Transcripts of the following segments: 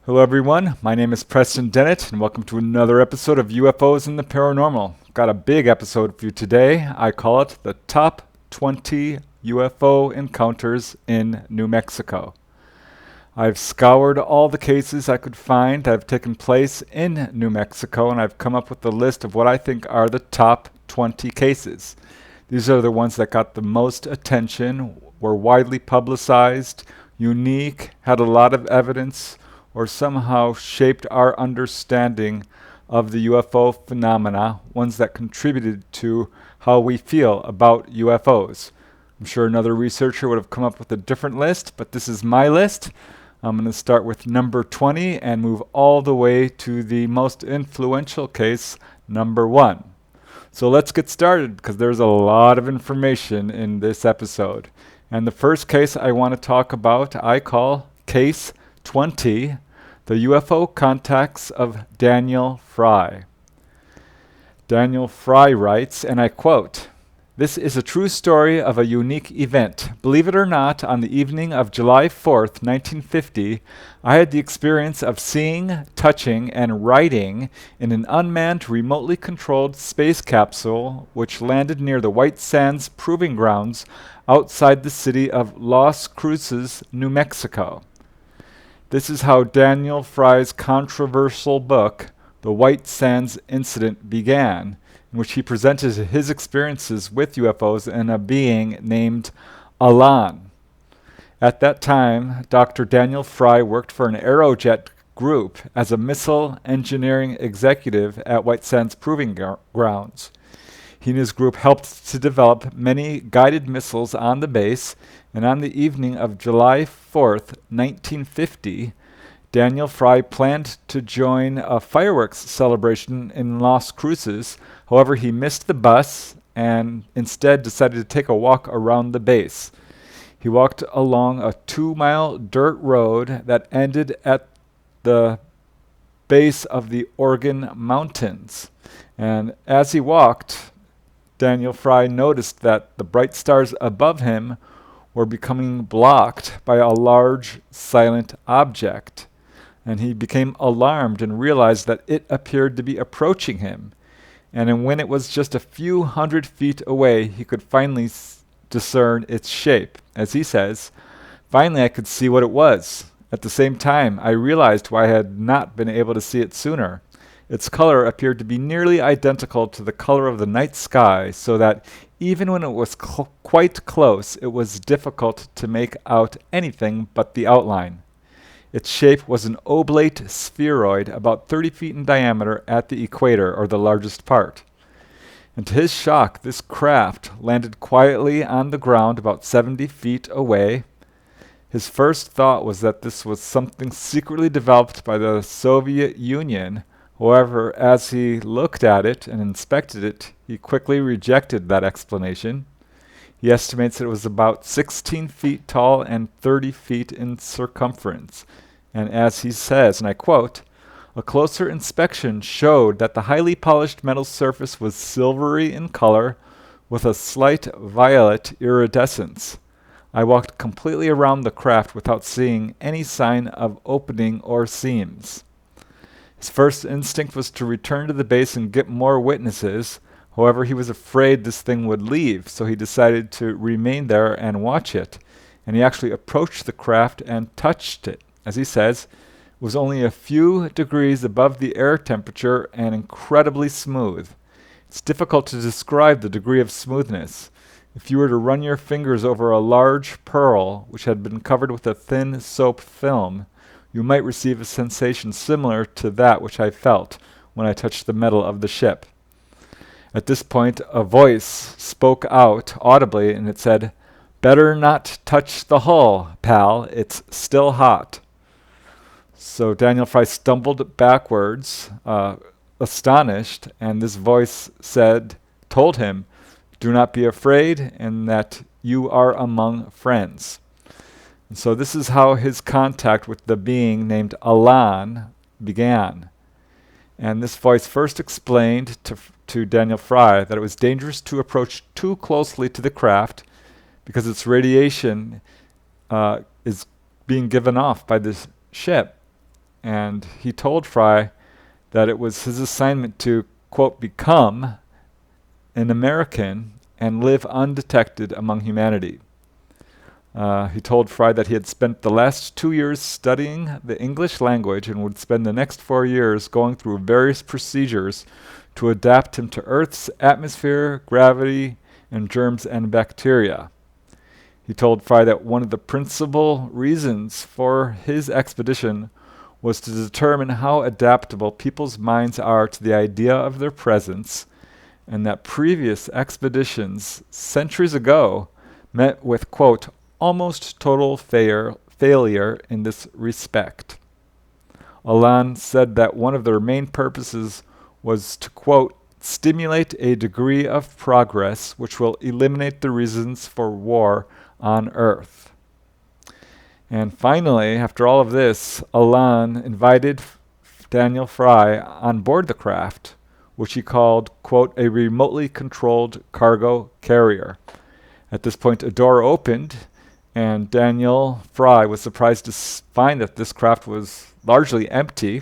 Hello everyone, my name is Preston Dennett and welcome to another episode of UFOs and the Paranormal. Got a big episode for you today. I call it the Top 20 UFO Encounters in New Mexico. I've scoured all the cases I could find that have taken place in New Mexico, and I've come up with a list of what I think are the top 20 cases. These are the ones that got the most attention, were widely publicized, unique, had a lot of evidence, or somehow shaped our understanding of the UFO phenomena, ones that contributed to how we feel about UFOs. I'm sure another researcher would have come up with a different list, but this is my list. I'm going to start with number 20 and move all the way to the most influential case, number 1. So let's get started because there's a lot of information in this episode. And the first case I want to talk about, I call Case 20, the UFO contacts of Daniel Fry. Daniel Fry writes, and I quote, "This is a true story of a unique event. Believe it or not, on the evening of July 4th, 1950, I had the experience of seeing, touching, and writing in an unmanned, remotely controlled space capsule which landed near the White Sands Proving Grounds outside the city of Las Cruces, New Mexico." This is how Daniel Fry's controversial book, The White Sands Incident, began, in which he presented his experiences with UFOs and a being named Alan. At that time, Dr. Daniel Fry worked for an Aerojet group as a missile engineering executive at White Sands Proving Grounds. He and his group helped to develop many guided missiles on the base, and on the evening of July 4th, 1950, Daniel Fry planned to join a fireworks celebration in Las Cruces. However, he missed the bus and instead decided to take a walk around the base. He walked along a 2-mile dirt road that ended at the base of the Organ Mountains. And as he walked, Daniel Fry noticed that the bright stars above him were becoming blocked by a large silent object. And he became alarmed and realized that it appeared to be approaching him. And when it was just a few hundred feet away, he could finally discern its shape. As he says, "Finally I could see what it was. At the same time, I realized why I had not been able to see it sooner. Its color appeared to be nearly identical to the color of the night sky, so that even when it was quite close, it was difficult to make out anything but the outline. Its shape was an oblate spheroid about 30 feet in diameter at the equator, or the largest part. And to his shock, this craft landed quietly on the ground about 70 feet away. His first thought was that this was something secretly developed by the Soviet Union. However, as he looked at it and inspected it, he quickly rejected that explanation. He estimates it was about 16 feet tall and 30 feet in circumference. And as he says, and I quote, "A closer inspection showed that the highly polished metal surface was silvery in color with a slight violet iridescence. I walked completely around the craft without seeing any sign of opening or seams." His first instinct was to return to the base and get more witnesses. However, he was afraid this thing would leave, so he decided to remain there and watch it. And he actually approached the craft and touched it. As he says, it was only a few degrees above the air temperature and incredibly smooth. It's difficult to describe the degree of smoothness. If you were to run your fingers over a large pearl, which had been covered with a thin soap film, you might receive a sensation similar to that which I felt when I touched the metal of the ship. At this point, a voice spoke out audibly, and it said, "Better not touch the hull, pal. It's still hot." So Daniel Fry stumbled backwards, astonished, and this voice told him, "Do not be afraid, and that you are among friends." And so this is how his contact with the being named Alan began. And this voice first explained to Daniel Fry that it was dangerous to approach too closely to the craft because its radiation is being given off by this ship. and he told Fry that it was his assignment to, quote, become an American and live undetected among humanity. He told Fry that he had spent the last 2 years studying the English language and would spend the next 4 years going through various procedures to adapt him to Earth's atmosphere, gravity, and germs and bacteria. He told Fry that one of the principal reasons for his expedition was to determine how adaptable people's minds are to the idea of their presence, and that previous expeditions centuries ago met with, quote, almost total failure in this respect. Alan said that one of their main purposes was to, quote, stimulate a degree of progress which will eliminate the reasons for war on Earth. And finally, after all of this, Alan invited Daniel Fry on board the craft, which he called, quote, a remotely controlled cargo carrier. At this point, a door opened, and Daniel Fry was surprised to find that this craft was largely empty.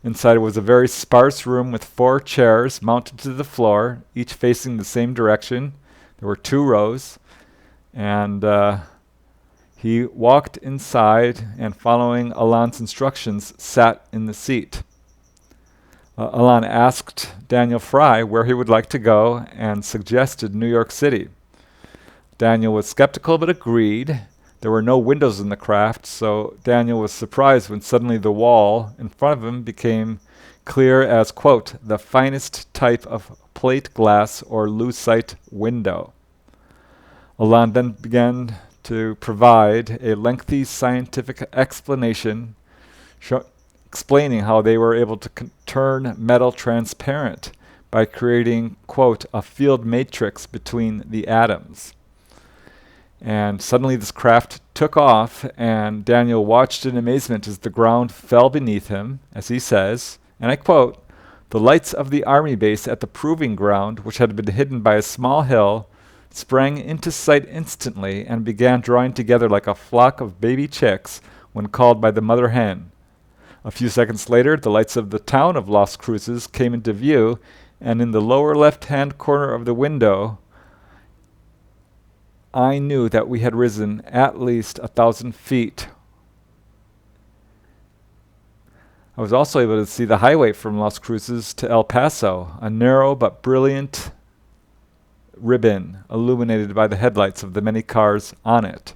Inside was a very sparse room with 4 chairs mounted to the floor, each facing the same direction. There were 2 rows, and he walked inside and, following Alan's instructions, sat in the seat. Alan asked Daniel Fry where he would like to go and suggested New York City. Daniel was skeptical but agreed. There were no windows in the craft, so Daniel was surprised when suddenly the wall in front of him became clear as, quote, the finest type of plate glass or lucite window. Alan then began to provide a lengthy scientific explanation explaining how they were able to turn metal transparent by creating, quote, a field matrix between the atoms. And suddenly this craft took off, and Daniel watched in amazement as the ground fell beneath him, as he says, and I quote, the lights of the army base at the proving ground, which had been hidden by a small hill, sprang into sight instantly and began drawing together like a flock of baby chicks when called by the mother hen. A few seconds later, the lights of the town of Las Cruces came into view, and in the lower left-hand corner of the window, I knew that we had risen at least 1,000 feet. I was also able to see the highway from Las Cruces to El Paso, a narrow but brilliant ribbon illuminated by the headlights of the many cars on it.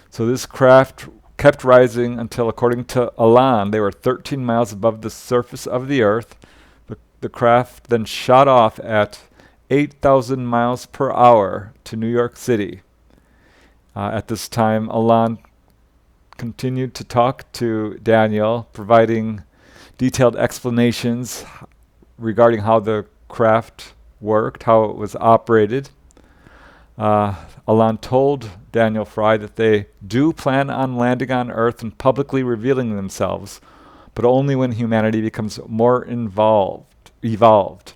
So this craft kept rising until, according to Alan, they were 13 miles above the surface of the Earth. The craft then shot off at 8,000 miles per hour to New York City. At this time, Alan continued to talk to Daniel, providing detailed explanations regarding how the craft worked, how it was operated. Alan told Daniel Fry that they do plan on landing on Earth and publicly revealing themselves, but only when humanity becomes more evolved.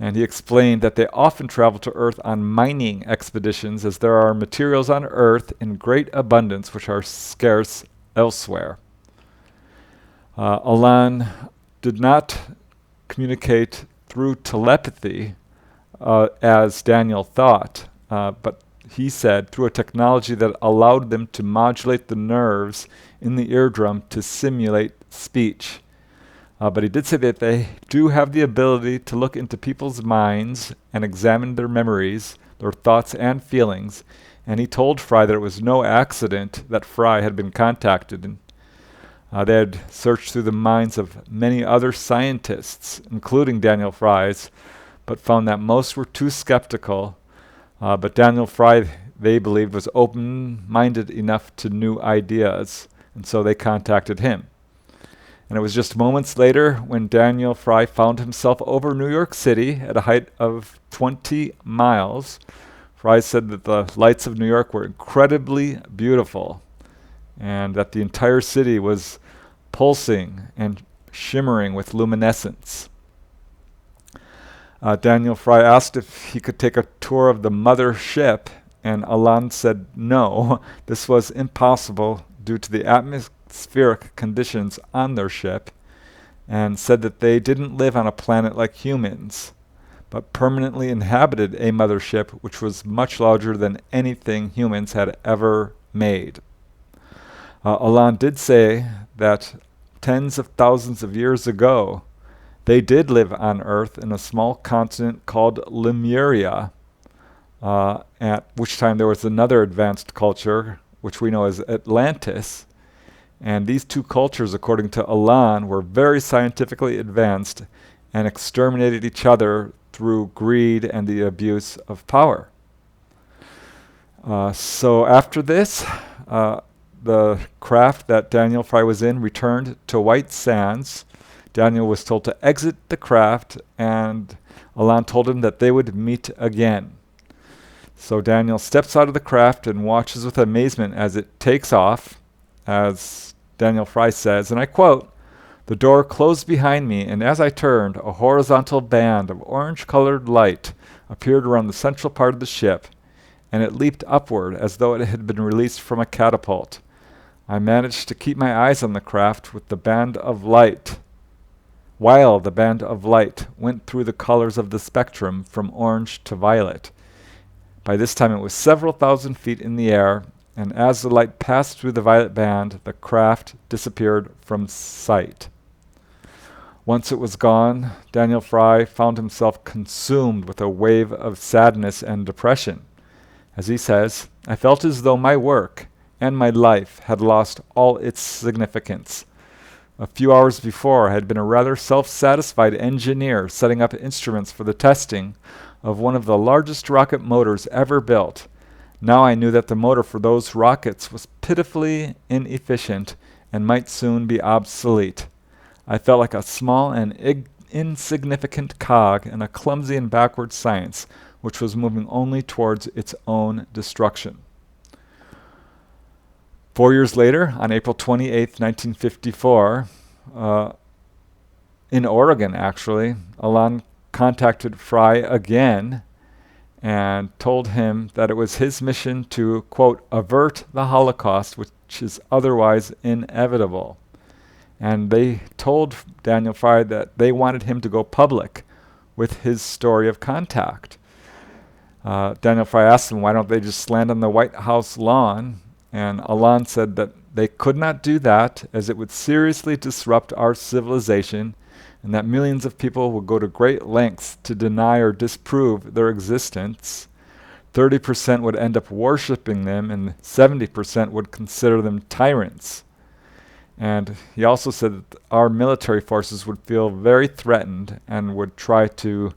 And he explained that they often travel to Earth on mining expeditions, as there are materials on Earth in great abundance which are scarce elsewhere. Alan did not communicate through telepathy as Daniel thought, but he said through a technology that allowed them to modulate the nerves in the eardrum to simulate speech. But he did say that they do have the ability to look into people's minds and examine their memories, their thoughts and feelings, and he told Fry that it was no accident that Fry had been contacted. And they had searched through the minds of many other scientists, including Daniel Fry's, but found that most were too skeptical. But Daniel Fry, they believed, was open-minded enough to new ideas, and so they contacted him. And it was just moments later when Daniel Fry found himself over New York City at a height of 20 miles. Fry said that the lights of New York were incredibly beautiful, and that the entire city was pulsing and shimmering with luminescence. Daniel Fry asked if he could take a tour of the mother ship, and Alan said no, this was impossible due to the atmospheric conditions on their ship, and said that they didn't live on a planet like humans, but permanently inhabited a mothership which was much larger than anything humans had ever made. Alan did say that tens of thousands of years ago, they did live on Earth in a small continent called Lemuria, at which time there was another advanced culture, which we know as Atlantis. And these two cultures, according to Alan, were very scientifically advanced and exterminated each other through greed and the abuse of power. So after this, the craft that Daniel Fry was in returned to White Sands. Daniel was told to exit the craft, and Alan told him that they would meet again. So Daniel steps out of the craft and watches with amazement as it takes off, as Daniel Fry says, and I quote, "The door closed behind me, and as I turned, a horizontal band of orange-colored light appeared around the central part of the ship, and it leaped upward as though it had been released from a catapult. I managed to keep my eyes on the craft with the band of light, while the band of light went through the colors of the spectrum from orange to violet. By this time it was several thousand feet in the air, and as the light passed through the violet band, the craft disappeared from sight." Once it was gone, Daniel Fry found himself consumed with a wave of sadness and depression. As he says, "I felt as though my work and my life had lost all its significance. A few hours before, I had been a rather self-satisfied engineer setting up instruments for the testing of one of the largest rocket motors ever built. Now I knew that the motor for those rockets was pitifully inefficient and might soon be obsolete. I felt like a small and insignificant cog in a clumsy and backward science which was moving only towards its own destruction." 4 years later, on April 28, 1954, in Oregon actually, Alan contacted Fry again and told him that it was his mission to, quote, "avert the Holocaust, which is otherwise inevitable." And they told Daniel Fry that they wanted him to go public with his story of contact. Daniel Fry asked him, why don't they just land on the White House lawn? And Alan said that they could not do that, as it would seriously disrupt our civilization, and that millions of people would go to great lengths to deny or disprove their existence. 30% would end up worshipping them, and 70% would consider them tyrants. And he also said that our military forces would feel very threatened and would try to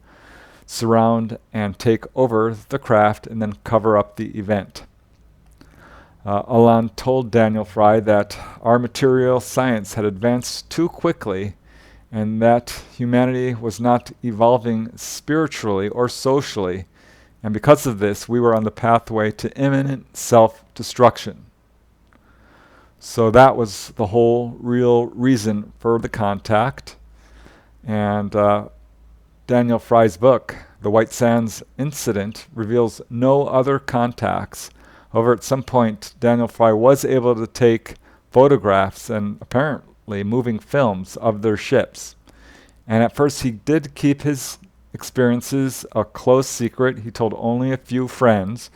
surround and take over the craft and then cover up the event. Alan told Daniel Fry that our material science had advanced too quickly and that humanity was not evolving spiritually or socially, and because of this, we were on the pathway to imminent self-destruction. So that was the whole real reason for the contact. And Daniel Fry's book, The White Sands Incident, reveals no other contacts. However, at some point, Daniel Fry was able to take photographs and apparently moving films of their ships. And at first, he did keep his experiences a close secret. He told only a few friends.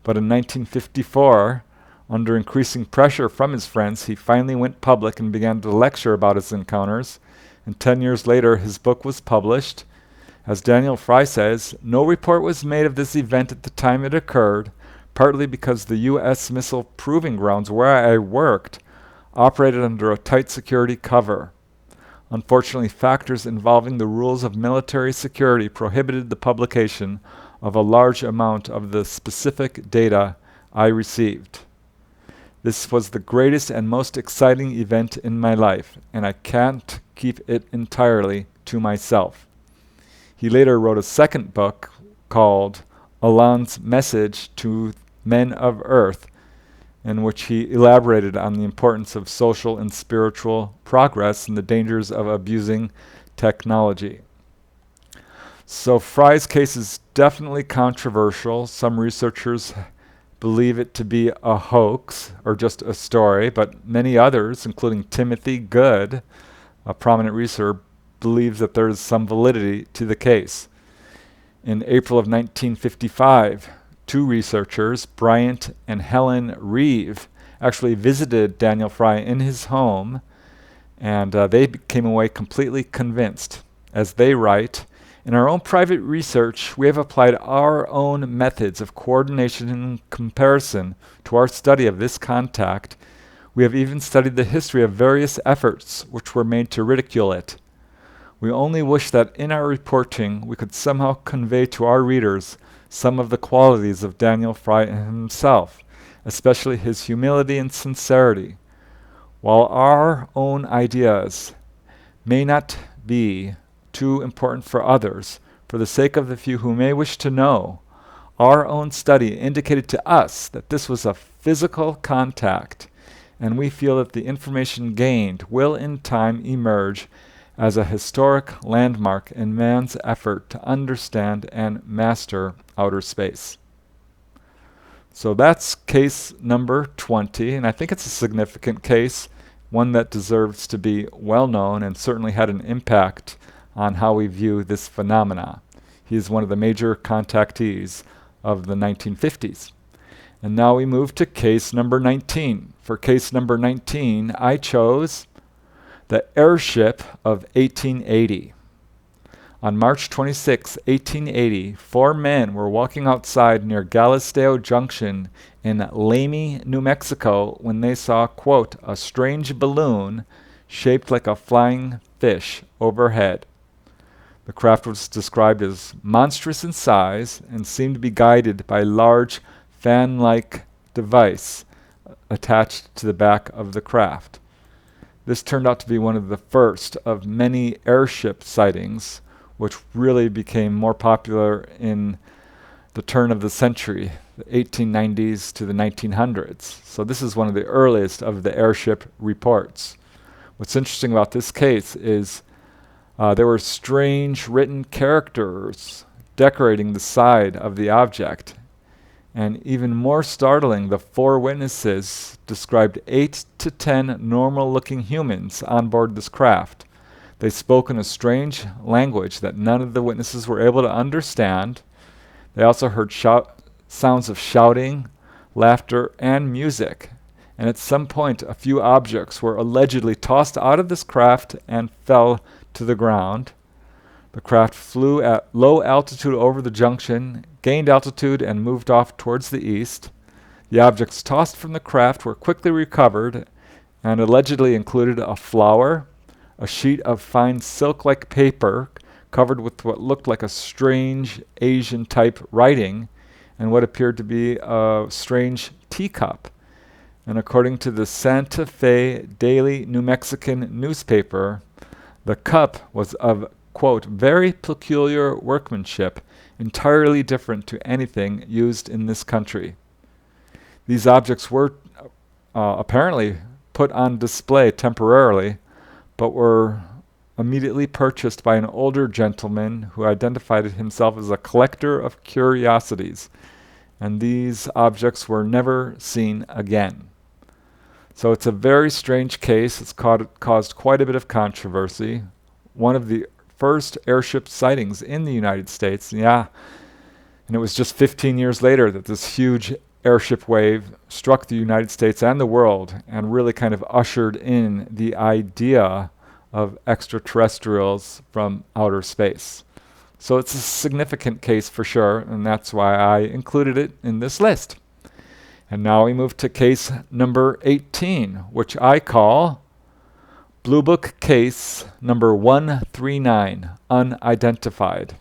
But in 1954, under increasing pressure from his friends, he finally went public and began to lecture about his encounters. And 10 years later, his book was published. As Daniel Fry says, no report was made of this event at the time it occurred, partly because the U.S. missile proving grounds where I worked operated under a tight security cover. Unfortunately, factors involving the rules of military security prohibited the publication of a large amount of the specific data I received. This was the greatest and most exciting event in my life, and I can't keep it entirely to myself. He later wrote a second book called Alan's Message to Men of Earth, in which he elaborated on the importance of social and spiritual progress and the dangers of abusing technology. So Fry's case is definitely controversial. Some researchers believe it to be a hoax or just a story, but many others, including Timothy Good, a prominent researcher, believes that there is some validity to the case. In April of 1955, two researchers, Bryant and Helen Reeve, actually visited Daniel Fry in his home, and they came away completely convinced. As they write, "In our own private research, we have applied our own methods of coordination in comparison to our study of this contact. We have even studied the history of various efforts which were made to ridicule it. We only wish that in our reporting we could somehow convey to our readers some of the qualities of Daniel Fry himself, especially his humility and sincerity. While our own ideas may not be too important for others, for the sake of the few who may wish to know, our own study indicated to us that this was a physical contact, and we feel that the information gained will in time emerge as a historic landmark in man's effort to understand and master outer space." So that's case number 20, and I think it's a significant case, one that deserves to be well known and certainly had an impact on how we view this phenomena. He is one of the major contactees of the 1950s. And now we move to case number 19. For case number 19, I chose the AIRSHIP of 1880. On March 26, 1880, four men were walking outside near Galisteo Junction in Lamy, New Mexico, when they saw, quote, "a strange balloon shaped like a flying fish overhead." The craft was described as monstrous in size and seemed to be guided by a large fan-like device attached to the back of the craft. This turned out to be one of the first of many airship sightings, which really became more popular in the turn of the century, the 1890s to the 1900s. So this is one of the earliest of the airship reports. What's interesting about this case is there were strange written characters decorating the side of the object. And even more startling, the four witnesses described 8 to 10 normal-looking humans on board this craft. They spoke in a strange language that none of the witnesses were able to understand. They also heard sounds of shouting, laughter, and music. And at some point, a few objects were allegedly tossed out of this craft and fell to the ground. The craft flew at low altitude over the junction, gained altitude, and moved off towards the east. The objects tossed from the craft were quickly recovered and allegedly included a flower, a sheet of fine silk-like paper covered with what looked like a strange Asian-type writing, and what appeared to be a strange teacup. And according to the Santa Fe Daily New Mexican newspaper, the cup was of, quote, "very peculiar workmanship, entirely different to anything used in this country." These objects were apparently put on display temporarily, but were immediately purchased by an older gentleman who identified himself as a collector of curiosities, and these objects were never seen again. So it's a very strange case. It's caused quite a bit of controversy. One of the first airship sightings in the United States, and it was just 15 years later that this huge airship wave struck the United States and the world and really kind of ushered in the idea of extraterrestrials from outer space. So it's a significant case for sure, and that's why I included it in this list. And now we move to case number 18, which I call Blue Book Case number 139, Unidentified.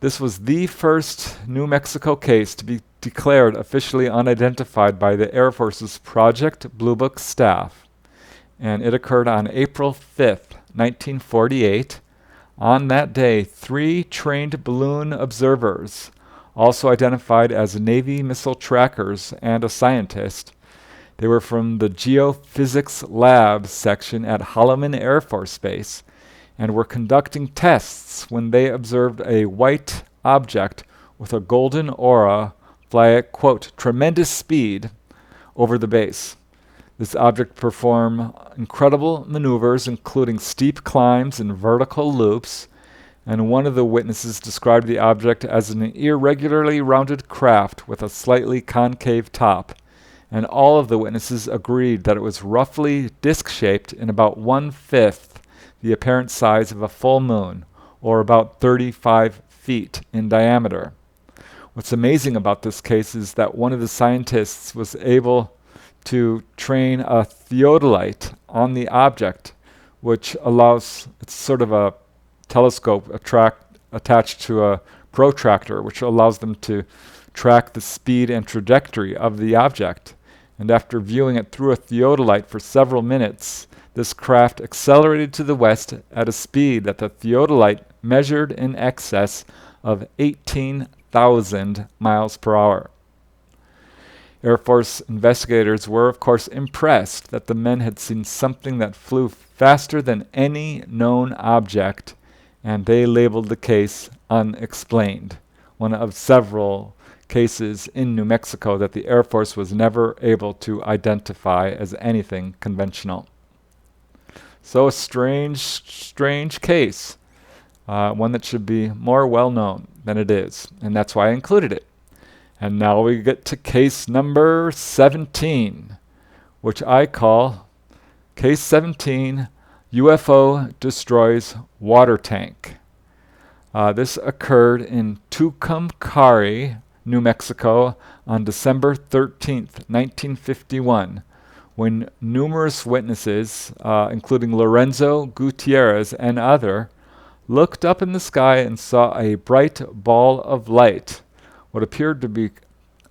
This was the first New Mexico case to be declared officially unidentified by the Air Force's Project Blue Book staff, and it occurred on April 5th, 1948. On that day, 3 trained balloon observers, also identified as Navy missile trackers and a scientist. They were from the Geophysics Lab section at Holloman Air Force Base and were conducting tests when they observed a white object with a golden aura fly at, quote, tremendous speed over the base. This object performed incredible maneuvers, including steep climbs and vertical loops, and one of the witnesses described the object as an irregularly rounded craft with a slightly concave top, and all of the witnesses agreed that it was roughly disc-shaped in about 1/5 the apparent size of a full moon, or about 35 feet in diameter. What's amazing about this case is that one of the scientists was able to train a theodolite on the object, which allows, it's sort of a telescope attached to a protractor, which allows them to track the speed and trajectory of the object. And after viewing it through a theodolite for several minutes, this craft accelerated to the west at a speed that the theodolite measured in excess of 18,000 miles per hour. Air Force investigators were, of course, impressed that the men had seen something that flew faster than any known object, and they labeled the case unexplained, one of several cases in New Mexico that the Air Force was never able to identify as anything conventional. So a strange case, one that should be more well known than it is, and that's why I included it. And now we get to case number 17, which I call Case 17, UFO Destroys Water Tank. This occurred in Tucumcari, New Mexico on December 13th, 1951, when numerous witnesses, including Lorenzo Gutierrez and others, looked up in the sky and saw a bright ball of light, what appeared to be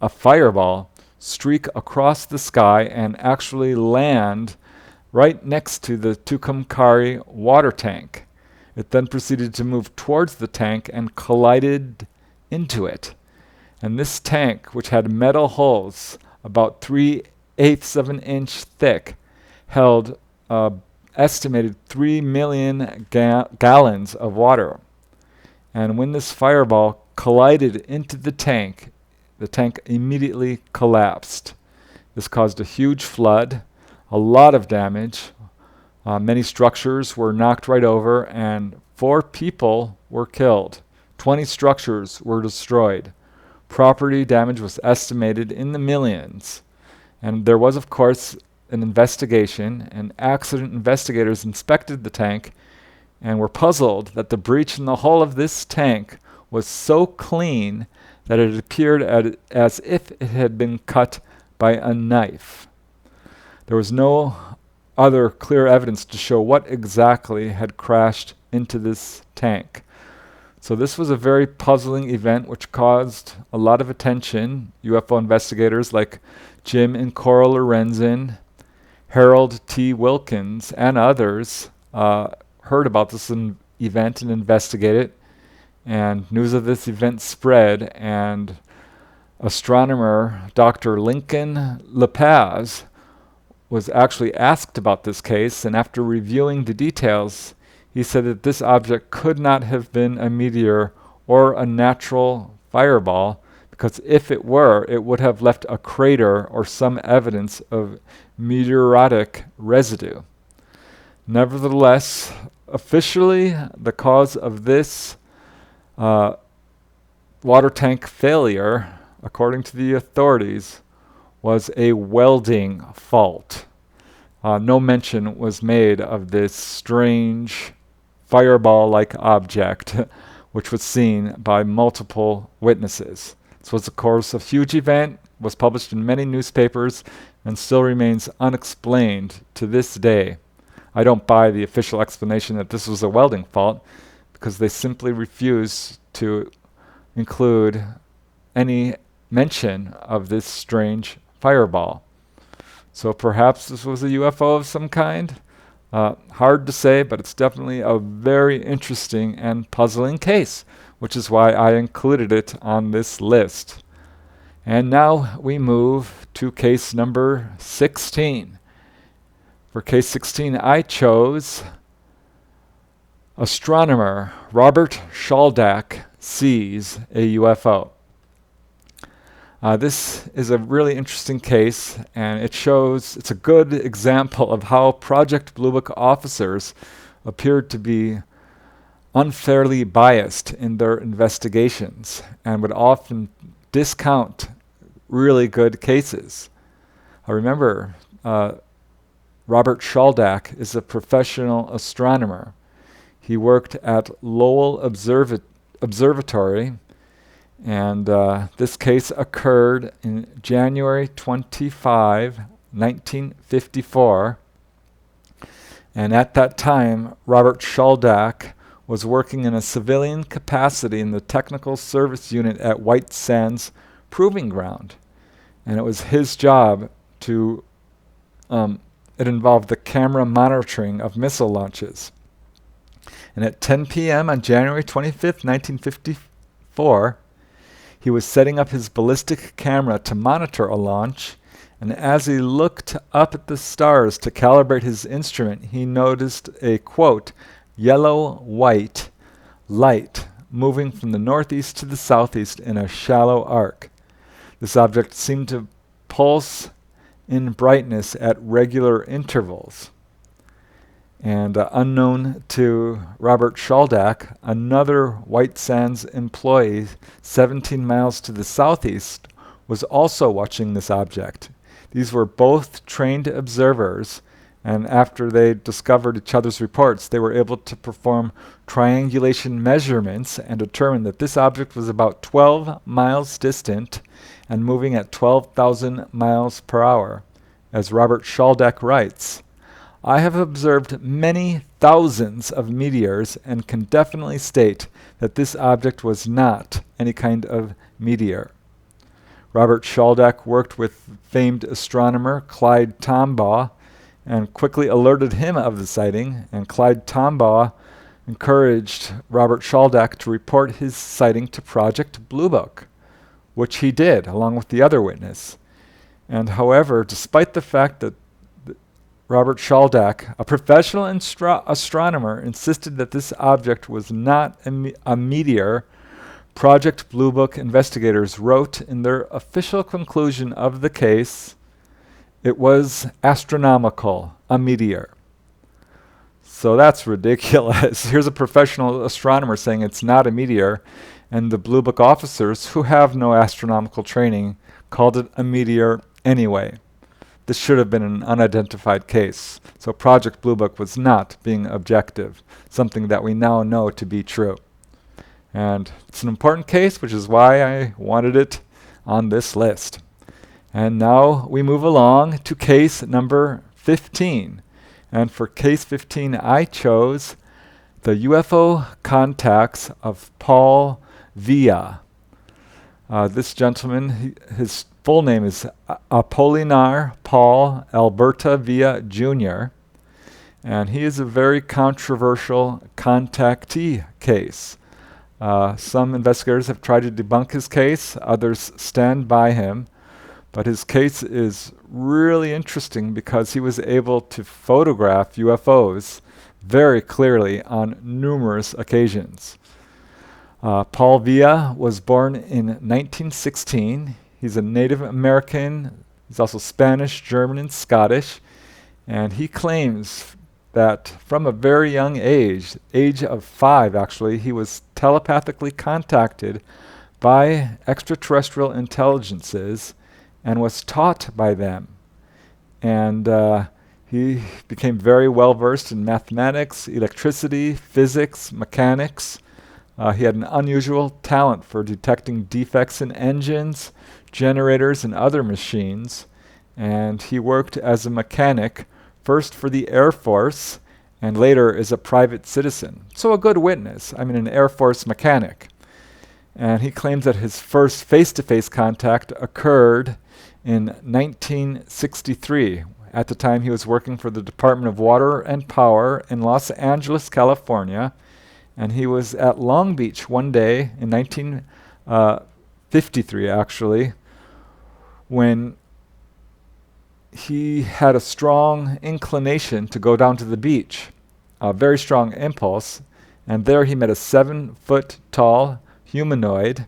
a fireball, streak across the sky and actually land right next to the Tucumcari water tank. It then proceeded to move towards the tank and collided into it. And this tank, which had metal hulls about 3/8 of an inch thick, held estimated 3 million gallons of water. And when this fireball collided into the tank immediately collapsed. This caused a huge flood, a lot of damage. Many structures were knocked right over, and 4 people were killed. 20 structures were destroyed. Property damage was estimated in the millions. And there was, of course, an investigation, and accident investigators inspected the tank and were puzzled that the breach in the hull of this tank was so clean that it appeared as if it had been cut by a knife. There was no other clear evidence to show what exactly had crashed into this tank. So this was a very puzzling event which caused a lot of attention. UFO investigators like Jim and Cora Lorenzen, Harold T. Wilkins, and others heard about this event and investigated it. And news of this event spread, and astronomer Dr. Lincoln LePaz was actually asked about this case, and after reviewing the details, he said that this object could not have been a meteor or a natural fireball, because if it were, it would have left a crater or some evidence of meteoritic residue. Nevertheless, officially, the cause of this water tank failure, according to the authorities, was a welding fault. No mention was made of this strange fireball-like object, which was seen by multiple witnesses. This was, of course, a huge event, was published in many newspapers, and still remains unexplained to this day. I don't buy the official explanation that this was a welding fault, because they simply refuse to include any mention of this strange fireball. So perhaps this was a UFO of some kind? Hard to say, but it's definitely a very interesting and puzzling case, which is why I included it on this list. And now we move to case number 16. For case 16, I chose Astronomer Robert SHALDACH Sees a UFO. This is a really interesting case, and it's a good example of how Project Blue Book officers appeared to be unfairly biased in their investigations and would often discount really good cases. I remember Robert SHALDACH is a professional astronomer. He worked at Lowell Observatory, and this case occurred in January 25, 1954. And at that time, Robert SHALDACH was working in a civilian capacity in the Technical Service Unit at White Sands Proving Ground. And it was his job to, it involved the camera monitoring of missile launches. And at 10 p.m. on January 25th, 1954, he was setting up his ballistic camera to monitor a launch, and as he looked up at the stars to calibrate his instrument, he noticed a, quote, yellow-white light moving from the northeast to the southeast in a shallow arc. This object seemed to pulse in brightness at regular intervals. And unknown to Robert SHALDACH, another White Sands employee 17 miles to the southeast was also watching this object. These were both trained observers, and after they discovered each other's reports, they were able to perform triangulation measurements and determine that this object was about 12 miles distant and moving at 12,000 miles per hour. As Robert SHALDACH writes, "I have observed many thousands of meteors and can definitely state that this object was not any kind of meteor." Robert SHALDACH worked with famed astronomer Clyde Tombaugh and quickly alerted him of the sighting, and Clyde Tombaugh encouraged Robert SHALDACH to report his sighting to Project Blue Book, which he did along with the other witness. And however, despite the fact that Robert SHALDACH, a professional astronomer, insisted that this object was not a meteor, Project Blue Book investigators wrote in their official conclusion of the case, "It was astronomical, a meteor." So that's ridiculous. Here's a professional astronomer saying it's not a meteor, and the Blue Book officers, who have no astronomical training, called it a meteor anyway. This should have been an unidentified case. So Project Blue Book was not being objective, something that we now know to be true. And it's an important case, which is why I wanted it on this list. And now we move along to case number 15. And for case 15, I chose the UFO contacts of Paul Villa. This gentleman, his full name is Apolinar Paul Alberta Villa Jr., and he is a very controversial contactee case. Some investigators have tried to debunk his case, others stand by him, but his case is really interesting because he was able to photograph UFOs very clearly on numerous occasions. Paul Villa was born in 1916. He's a Native American. He's also Spanish, German, and Scottish. And he claims that from a very young age of 5 actually, he was telepathically contacted by extraterrestrial intelligences and was taught by them. And he became very well versed in mathematics, electricity, physics, mechanics. He had an unusual talent for detecting defects in engines, generators, and other machines. And he worked as a mechanic, first for the Air Force and later as a private citizen. So a good witness, an Air Force mechanic. And he claims that his first face-to-face contact occurred in 1963. At the time, he was working for the Department of Water and Power in Los Angeles, California. And he was at Long Beach one day in 1953, actually, when he had a strong inclination to go down to the beach, a very strong impulse. And there he met a 7-foot tall humanoid.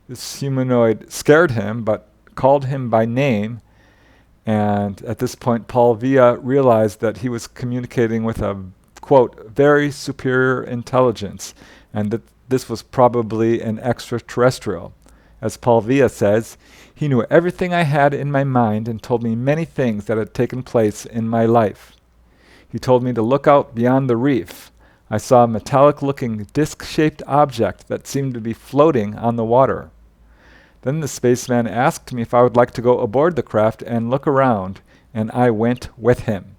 This humanoid scared him, but called him by name, and at this point Paul Villa realized that he was communicating with a, quote, very superior intelligence, and that this was probably an extraterrestrial. As Paul Villa says, he knew everything I had in my mind and told me many things that had taken place in my life. He told me to look out beyond the reef. I saw a metallic-looking disc-shaped object that seemed to be floating on the water. Then the spaceman asked me if I would like to go aboard the craft and look around, and I went with him.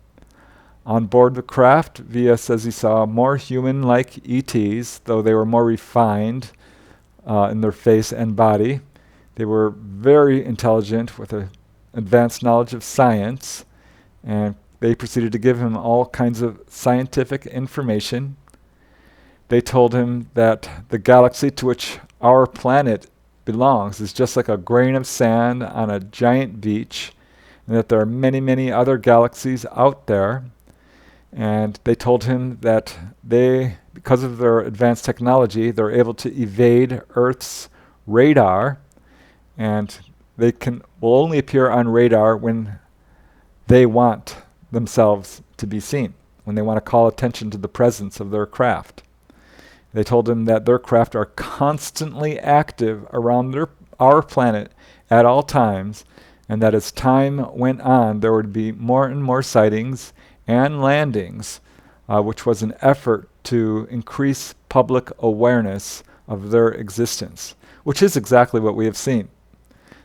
On board the craft, Villa says he saw more human-like ETs, though they were more refined in their face and body. They were very intelligent with an advanced knowledge of science, and they proceeded to give him all kinds of scientific information. They told him that the galaxy to which our planet belongs is just like a grain of sand on a giant beach, and that there are many, many other galaxies out there. And they told him that they, because of their advanced technology, they're able to evade Earth's radar, and they will only appear on radar when they want themselves to be seen, when they want to call attention to the presence of their craft. They told him that their craft are constantly active around our planet at all times, and that as time went on, there would be more and more sightings and landings, which was an effort to increase public awareness of their existence, which is exactly what we have seen.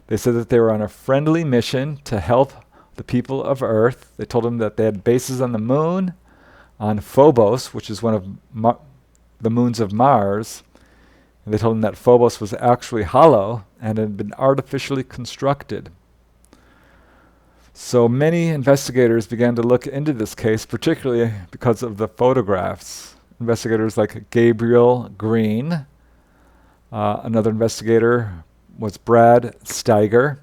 They said that they were on a friendly mission to help the people of Earth. They told them that they had bases on the moon, on Phobos, which is one of the moons of Mars. And they told them that Phobos was actually hollow and had been artificially constructed. So many investigators began to look into this case, particularly because of the photographs. Investigators like Gabriel Green. Another investigator was Brad Steiger.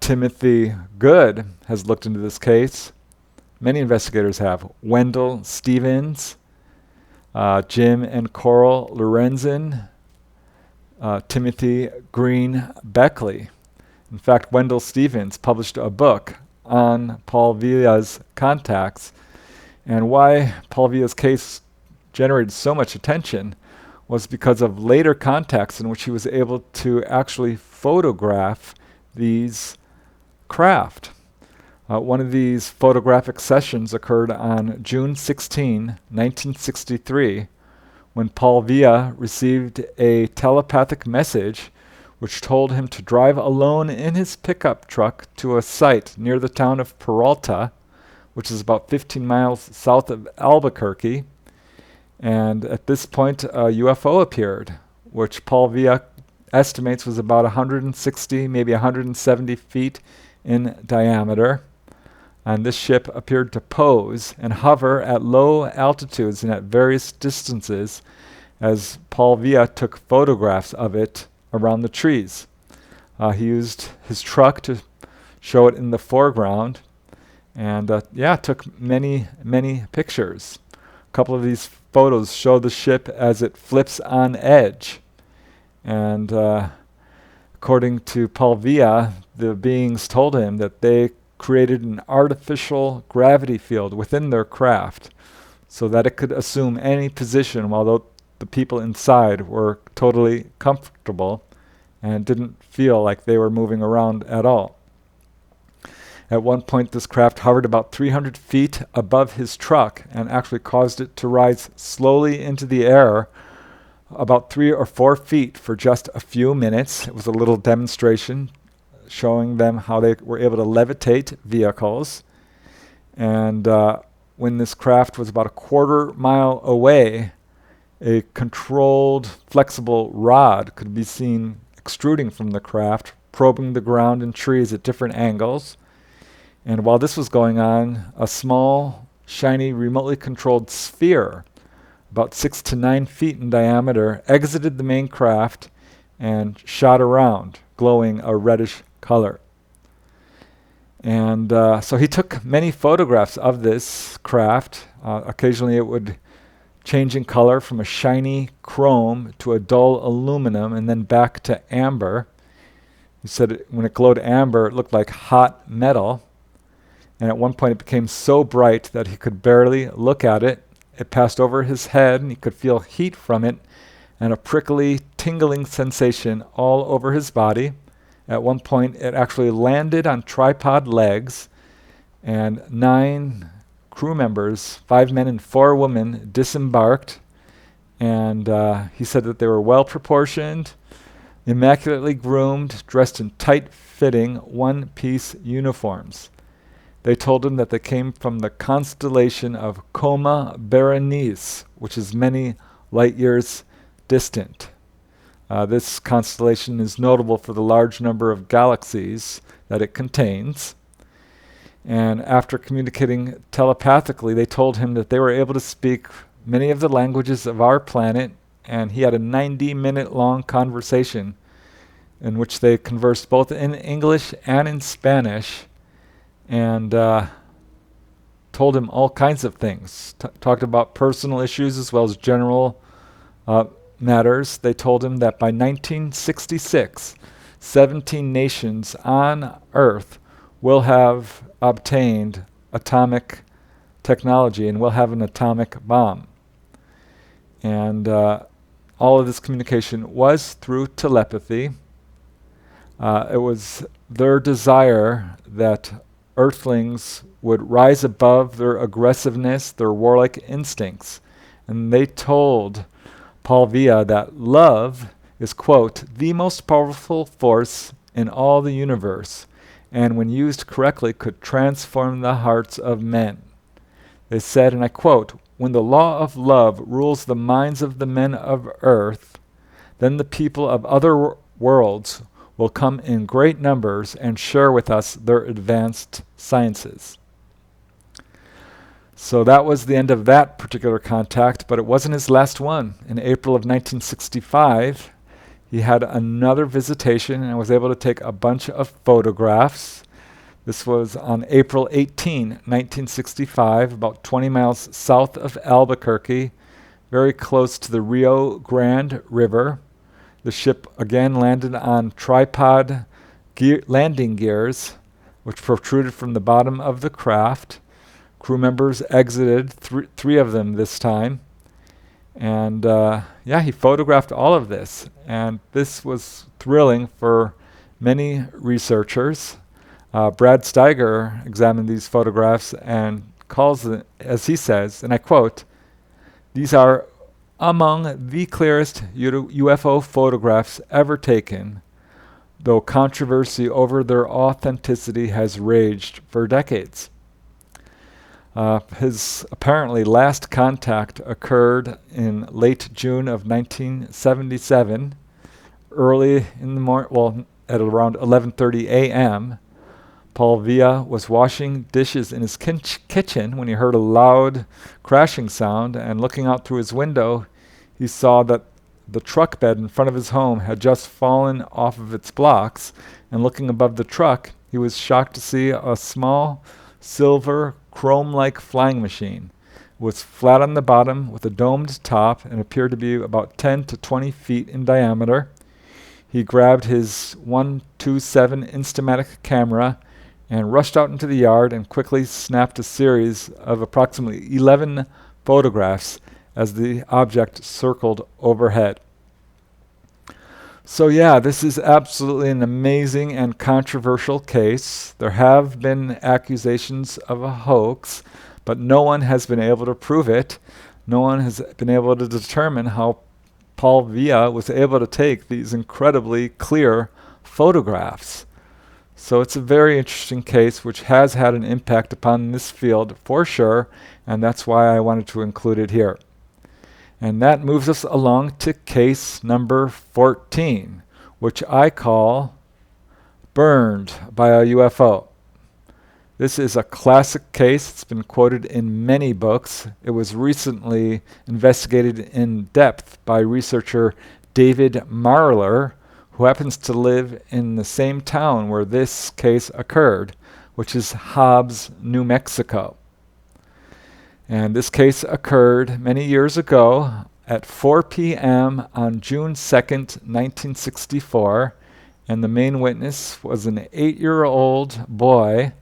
Timothy Good has looked into this case. Many investigators have. Wendell Stevens, Jim and Coral Lorenzen, Timothy Green Beckley. In fact, Wendell Stevens published a book on Paul Villa's contacts, and why Paul Villa's case generated so much attention was because of later contacts in which he was able to actually photograph these craft. One of these photographic sessions occurred on June 16, 1963, when Paul Villa received a telepathic message which told him to drive alone in his pickup truck to a site near the town of Peralta, which is about 15 miles south of Albuquerque. And at this point, a UFO appeared, which Paul Villa estimates was about 160, maybe 170 feet in diameter. And this ship appeared to pose and hover at low altitudes and at various distances as Paul Villa took photographs of it around the trees. He used his truck to show it in the foreground, and took many, many pictures. A couple of these photos show the ship as it flips on edge. And according to Paul Villa, the beings told him that they created an artificial gravity field within their craft so that it could assume any position while the people inside were totally comfortable and didn't feel like they were moving around at all. At one point, this craft hovered about 300 feet above his truck and actually caused it to rise slowly into the air about 3 or 4 feet for just a few minutes. It was a little demonstration showing them how they were able to levitate vehicles. And when this craft was about a quarter mile away, a controlled, flexible rod could be seen extruding from the craft, probing the ground and trees at different angles. And while this was going on, a small, shiny, remotely controlled sphere, about 6 to 9 feet in diameter, exited the main craft and shot around, glowing a reddish color. And so he took many photographs of this craft. Occasionally it would change in color from a shiny chrome to a dull aluminum and then back to amber. He said when it glowed amber, it looked like hot metal. And at one point it became so bright that he could barely look at it. It passed over his head and he could feel heat from it and a prickly, tingling sensation all over his body. At one point it actually landed on tripod legs, and 9 crew members, 5 men and 4 women, disembarked. And he said that they were well proportioned, immaculately groomed, dressed in tight-fitting one-piece uniforms. They told him that they came from the constellation of Coma Berenice, which is many light years distant. This constellation is notable for the large number of galaxies that it contains. And after communicating telepathically, they told him that they were able to speak many of the languages of our planet, and he had a 90-minute long conversation in which they conversed both in English and in Spanish, and told him all kinds of things. Talked about personal issues as well as general matters. They told him that by 1966, 17 nations on Earth will have obtained atomic technology and will have an atomic bomb. And all of this communication was through telepathy. It was their desire that Earthlings would rise above their aggressiveness, their warlike instincts. And they told Paul Villa that love is, quote, the most powerful force in all the universe, and when used correctly could transform the hearts of men. They said, and I quote, when the law of love rules the minds of the men of Earth, then the people of other worlds will come in great numbers and share with us their advanced sciences. So that was the end of that particular contact, but it wasn't his last one. In April of 1965, he had another visitation and was able to take a bunch of photographs. This was on April 18, 1965, about 20 miles south of Albuquerque, very close to the Rio Grande River. The ship again landed on tripod landing gears, which protruded from the bottom of the craft. Crew members exited, three of them this time. And he photographed all of this. And this was thrilling for many researchers. Brad Steiger examined these photographs and calls it, as he says, and I quote, "These are among the clearest UFO photographs ever taken, though controversy over their authenticity has raged for decades." His apparently last contact occurred in late June of 1977, early in the morning, at around 11:30 a.m. Paul Villa was washing dishes in his kitchen when he heard a loud crashing sound, and looking out through his window, he saw that the truck bed in front of his home had just fallen off of its blocks, and looking above the truck, he was shocked to see a small silver chrome-like flying machine. It was flat on the bottom with a domed top and appeared to be about 10 to 20 feet in diameter. He grabbed his 127 Instamatic camera and rushed out into the yard and quickly snapped a series of approximately 11 photographs as the object circled overhead. So this is absolutely an amazing and controversial case. There have been accusations of a hoax, but no one has been able to prove it. No one has been able to determine how Paul Villa was able to take these incredibly clear photographs. So it's a very interesting case which has had an impact upon this field for sure, and that's why I wanted to include it here. And that moves us along to case number 14, which I call Burned by a UFO. This is a classic case. It's been quoted in many books. It was recently investigated in depth by researcher David Marler, who happens to live in the same town where this case occurred, which is Hobbs, New Mexico. And this case occurred many years ago at 4 p.m. on June 2nd, 1964, and the main witness was an 8-year-old boy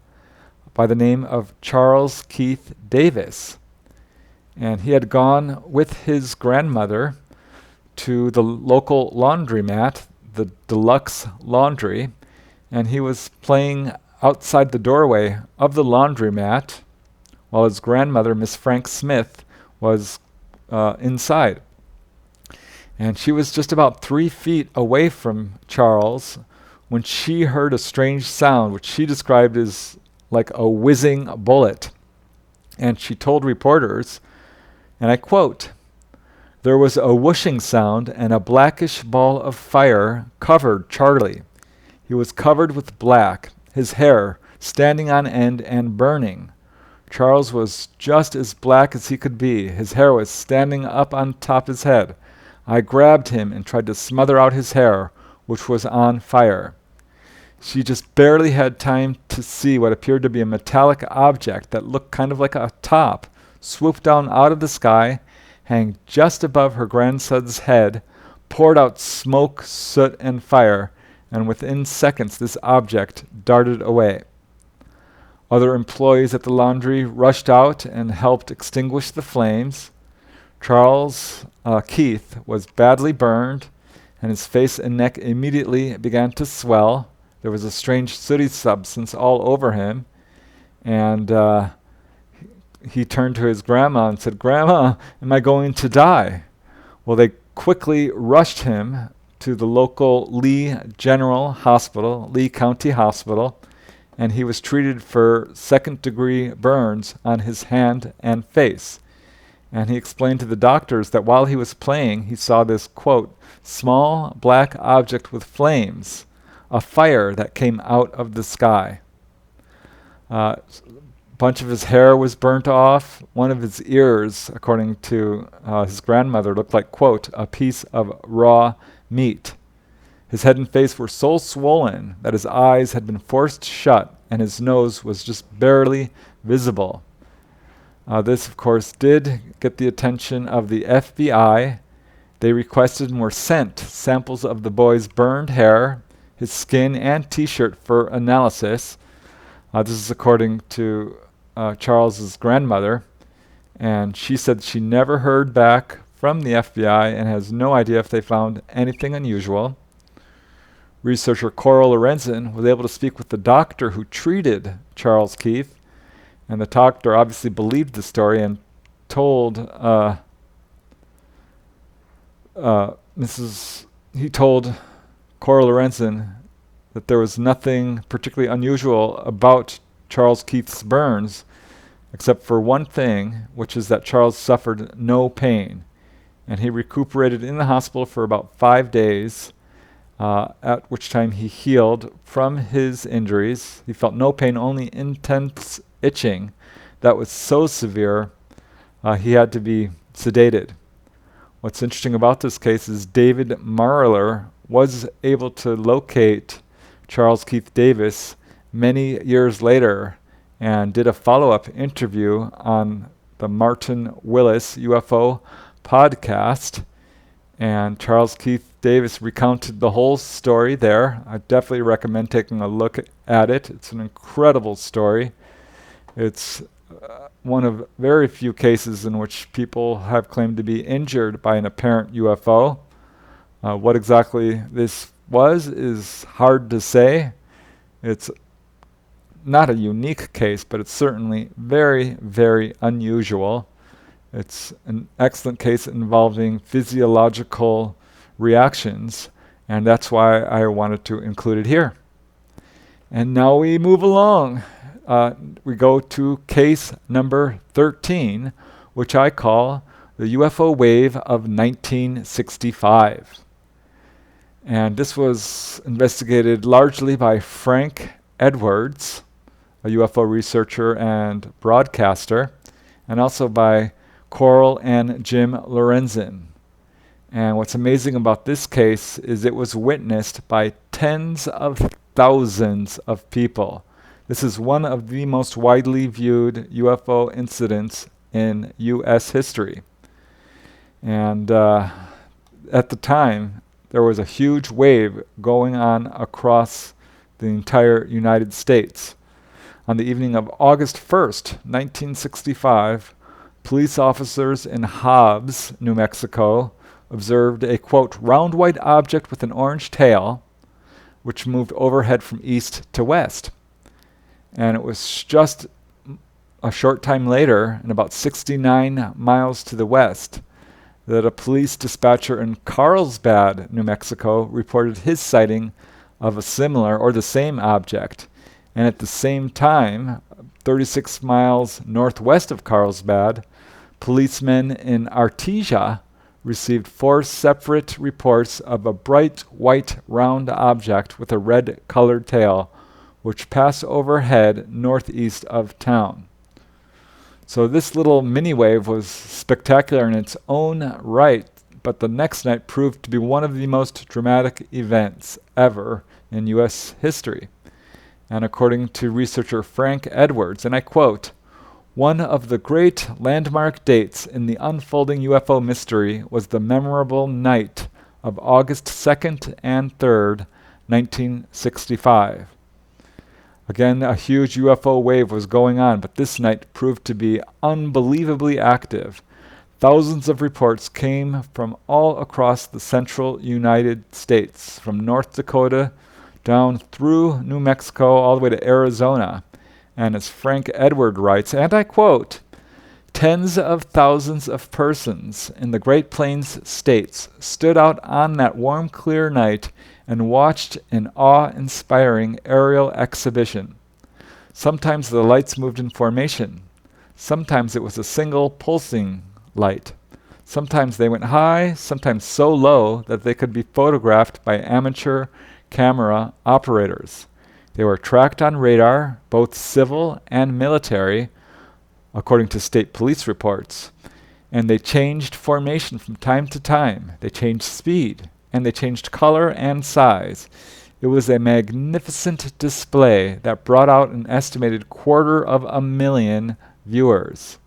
by the name of Charles Keith Davis. And he had gone with his grandmother to the local laundromat, the Deluxe Laundry, and he was playing outside the doorway of the laundromat while his grandmother, Miss Frank Smith, was inside. And she was just about 3 feet away from Charles when she heard a strange sound, which she described as like a whizzing bullet. And she told reporters, and I quote, "There was a whooshing sound and a blackish ball of fire covered Charlie. He was covered with black, his hair standing on end and burning. Charles was just as black as he could be. His hair was standing up on top his head. I grabbed him and tried to smother out his hair, which was on fire." She just barely had time to see what appeared to be a metallic object that looked kind of like a top swoop down out of the sky, hang just above her grandson's head, poured out smoke, soot, and fire, and within seconds this object darted away. Other employees at the laundry rushed out and helped extinguish the flames. Charles Keith was badly burned, and his face and neck immediately began to swell. There was a strange sooty substance all over him, and he turned to his grandma and said, "Grandma, am I going to die?" Well, they quickly rushed him to the local Lee General Hospital, Lee County Hospital, and he was treated for second-degree burns on his hand and face. And he explained to the doctors that while he was playing, he saw this, quote, "small black object with flames, a fire that came out of the sky." Bunch of his hair was burnt off. One of his ears, according to his grandmother, looked like, quote, "a piece of raw meat." His head and face were so swollen that his eyes had been forced shut and his nose was just barely visible. This, of course, did get the attention of the FBI. They requested and were sent samples of the boy's burned hair, his skin, and T-shirt for analysis. This is according to Charles's grandmother, and she said she never heard back from the FBI and has no idea if they found anything unusual. Researcher Coral Lorenzen was able to speak with the doctor who treated Charles Keith, and the doctor obviously believed the story and told he told Coral Lorenzen that there was nothing particularly unusual about Charles Keith's burns, except for one thing, which is that Charles suffered no pain. And he recuperated in the hospital for about 5 days, at which time he healed from his injuries. He felt no pain, only intense itching that was so severe he had to be sedated. What's interesting about this case is David Marler was able to locate Charles Keith Davis many years later and did a follow-up interview on the Martin Willis UFO podcast. And Charles Keith Davis recounted the whole story there. I definitely recommend taking a look at it. It's an incredible story. It's one of very few cases in which people have claimed to be injured by an apparent UFO. What exactly this was is hard to say. It's not a unique case, but it's certainly very, very unusual. It's an excellent case involving physiological reactions, and that's why I wanted to include it here. And now we move along. We go to case number 13, which I call the UFO wave of 1965. And this was investigated largely by Frank Edwards, a UFO researcher and broadcaster, and also by Coral and Jim Lorenzen. And what's amazing about this case is it was witnessed by tens of thousands of people. This is one of the most widely viewed UFO incidents in U.S. history. And at the time, there was a huge wave going on across the entire United States. On the evening of August 1st, 1965, police officers in Hobbs, New Mexico, observed a, quote, round white object with an orange tail, which moved overhead from east to west. And it was just a short time later, and about 69 miles to the west, that a police dispatcher in Carlsbad, New Mexico, reported his sighting of a similar or the same object. And at the same time, 36 miles northwest of Carlsbad, policemen in Artesia received 4 separate reports of a bright white round object with a red colored tail, which passed overhead northeast of town. So this little mini wave was spectacular in its own right, but the next night proved to be one of the most dramatic events ever in U.S. history. And according to researcher Frank Edwards, and I quote, one of the great landmark dates in the unfolding UFO mystery was the memorable night of August 2nd and 3rd, 1965. Again, a huge UFO wave was going on, but this night proved to be unbelievably active. Thousands of reports came from all across the central United States, from North Dakota down through New Mexico all the way to Arizona. And as Frank Edward writes, and I quote, tens of thousands of persons in the Great Plains states stood out on that warm, clear night and watched an awe-inspiring aerial exhibition. Sometimes the lights moved in formation. Sometimes it was a single pulsing light. Sometimes they went high, sometimes so low that they could be photographed by amateur camera operators. They were tracked on radar, both civil and military, according to state police reports. And they changed formation from time to time. They changed speed, and they changed color and size. It was a magnificent display that brought out an estimated 250,000 viewers.